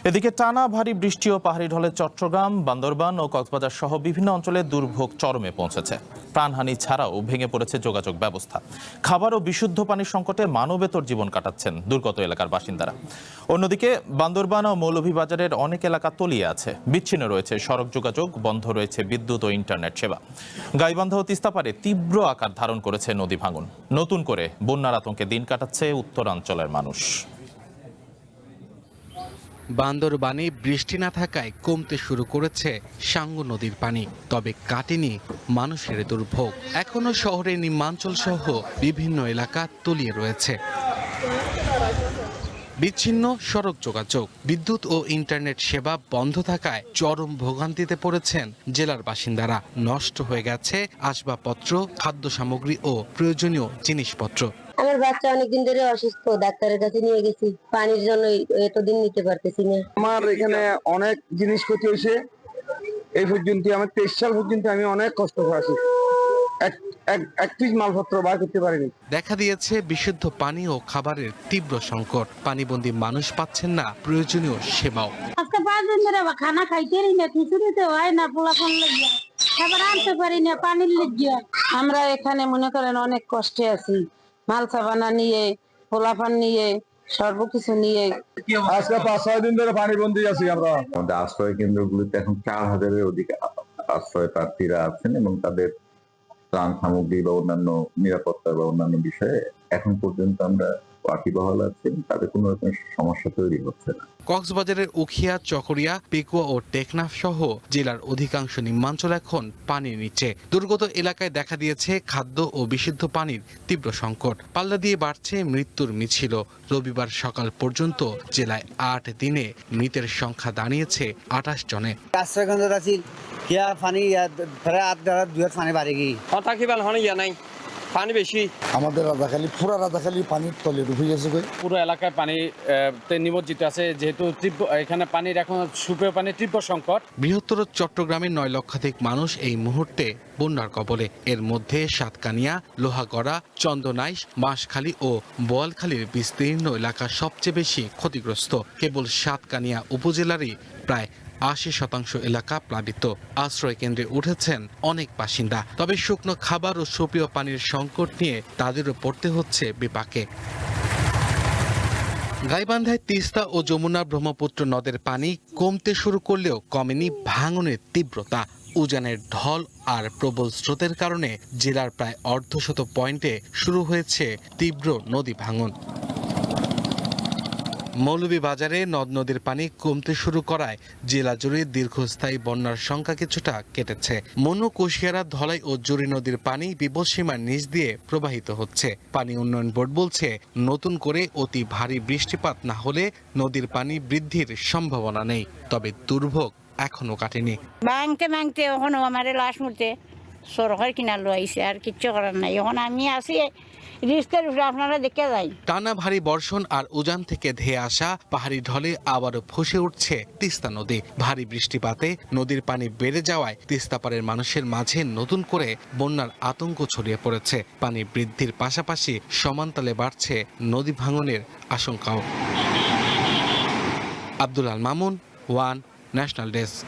এদিকে টানা ভারী বৃষ্টি ও পাহাড়ি ঢলে চট্টগ্রাম, বান্দরবান ও কক্সবাজার সহ বিভিন্ন অঞ্চলে দুর্ভোগ চরমে পৌঁছেছে। প্রাণহানি ছাড়াও ভেঙে পড়েছে যোগাযোগ ব্যবস্থা। খাবার ও বিশুদ্ধ পানির সংকটে মানবেতর জীবন কাটাচ্ছেন দুর্গত এলাকার বাসিন্দারা। অন্যদিকে বান্দরবান ও মৌলভীবাজারের অনেক এলাকা তলিয়ে আছে। বিচ্ছিন্ন রয়েছে সড়ক যোগাযোগ, বন্ধ রয়েছে বিদ্যুৎ ও ইন্টারনেট সেবা। গাইবান্ধা ও তিস্তাপাড়ে তীব্র আকার ধারণ করেছে নদী ভাঙন। নতুন করে বন্যার আতঙ্কে দিন কাটাচ্ছে উত্তরাঞ্চলের মানুষ। বান্দরবানে বৃষ্টি না থাকায় কমতে শুরু করেছে সাঙ্গু নদীর পানি, তবে কাটেনি মানুষের দুর্ভোগ। এখনো শহরের নিম্নাঞ্চল সহ বিভিন্ন এলাকা তলিয়ে রয়েছে। বিচ্ছিন্ন সড়ক যোগাযোগ, বিদ্যুৎ ও ইন্টারনেট সেবা বন্ধ থাকায় চরম ভোগান্তিতে পড়েছেন জেলার বাসিন্দারা। নষ্ট হয়ে গেছে আসবাবপত্র, খাদ্য সামগ্রী ও প্রয়োজনীয় জিনিসপত্র। আমার বাচ্চা অনেকদিন ধরে অসুস্থ, ডাক্তারের কাছে নিয়ে গেছি, পানির জন্য এতদিন নিতে পারতেছি না। আমার এখানে অনেক জিনিস ক্ষতি হয়েছে। এই পর্যন্ত আমার 23 সাল পর্যন্ত আমি অনেক কষ্ট করেছি, এক পিস মালপত্র বার করতে পারিনি। দেখা দিয়েছে বিশুদ্ধ পানি ও খাবারের তীব্র সংকট। পানিবন্দী মানুষ পাচ্ছেন না প্রয়োজনীয় সেবাও। আজকে 5 দিন ধরে খানা খাইতেই না, খিচুড়িতে হয় না, পোলাপান লাগিয়া খাবার আনতে পারি না, পানির লাগিয়া। আমরা এখানে মনে করেন অনেক কষ্টে আছি, মাল সাবানা নিয়ে, পোলাপান নিয়ে, সর্বকিছু নিয়ে। আজকে 5-6 দিন ধরে পানিবন্দী আছি আমরা। আমাদের আশ্রয় কেন্দ্রগুলিতে এখন 4000-এর অধিক আশ্রয় প্রার্থীরা আছেন এবং তাদের ত্রাণ সামগ্রী বা অন্যান্য নিরাপত্তা বা অন্যান্য বিষয়ে এখন পর্যন্ত আমরা ওয়াকিবহাল আছি, তাদের কোনো রকম সমস্যা তৈরি হচ্ছে না। কক্সবাজারের উখিয়া, চকরিয়া, পেকুয়া ও টেকনাফ সহ জেলার অধিকাংশ নিম্নাঞ্চল এখন পানির নিচে। দুর্গত এলাকায় দেখা দিয়েছে খাদ্য ও বিশুদ্ধ পানির তীব্র সংকট। পাল্লা দিয়ে বাড়ছে মৃত্যুর মিছিল। রবিবার সকাল পর্যন্ত জেলায় 8 দিনে মৃতের সংখ্যা দাঁড়িয়েছে 28 জনে। আশ্রয়কেন্দ্র আছি, পানি প্রায় 8 পানি বাড়ে গিয়ে কথা কি বল হন ইয়া নাই, পানি বেশি। আমাদের রাজাখালী, পুরা রাজাখালী পানির তলে ডুবে গেছে। পুরো এলাকায় পানি নিমজ্জিত আছে, যেহেতু এখানে পানির এখন সুপেয় পানির তীব্র সংকট। বৃহত্তর চট্টগ্রামের 9 লক্ষাধিক মানুষ এই মুহূর্তে বন্যার কবলে। এর মধ্যে সাতকানিয়া, লোহাগড়া, চন্দনাইশ, বাঁশখালী ও বোয়ালখালীর বিস্তীর্ণ এলাকা সবচেয়ে বেশি ক্ষতিগ্রস্ত। কেবল সাতকানিয়া উপজেলারই প্রায় 80% এলাকা প্লাবিত। আশ্রয় কেন্দ্রে উঠেছেন অনেক বাসিন্দা, তবে শুকনো খাবার ও সুপেয় পানির সংকট নিয়ে তাদেরও পড়তে হচ্ছে বিপাকে। গাইবান্ধায় তিস্তা ও যমুনা ব্রহ্মপুত্র নদের পানি কমতে শুরু করলেও কমেনি ভাঙনের তীব্রতা। উজানের ঢল আর প্রবল স্রোতের কারণে জেলার প্রায় অর্ধশত পয়েন্টে শুরু হয়েছে তীব্র নদী ভাঙন। মৌলভীবাজারে নদ নদীর পানি কমতে শুরু করায় জেলা জুড়ে দীর্ঘস্থায়ী বন্যার সংখ্যা কিছুটা কেটেছে। মনু, কুশিয়ারা, ধলাই ও জুড়ি নদীর পানি বিপদসীমার নিচ দিয়ে প্রবাহিত হচ্ছে। পানি উন্নয়ন বোর্ড বলছে, নতুন করে অতি ভারী বৃষ্টিপাত না হলে নদীর পানি বৃদ্ধির সম্ভাবনা নেই, তবে দুর্ভোগ এখনো কাটেনি। ভাঙতে এখনো আমার লাশ মুড়তে সরকার কিনা লইছে, আর কিচ্ছু করার নাই। এখন আমি আছি রিস্কের উপরে, আপনারা দেখে যাই। টানা ভারী বর্ষণ আর উজান থেকে ধেয়ে আসা পাহাড়ি ঢলে আবারও ফুঁসে উঠছে তিস্তা নদী। ভারী বৃষ্টিপাতে নদীর পানি বেড়ে যাওয়ায় তিস্তাপাড়ের মানুষের মাঝে নতুন করে বন্যার আতঙ্ক ছড়িয়ে পড়েছে। পানি বৃদ্ধির পাশাপাশি সমানতালে বাড়ছে নদী ভাঙনের আশঙ্কাও। Abdul Al Mamun, one national desk.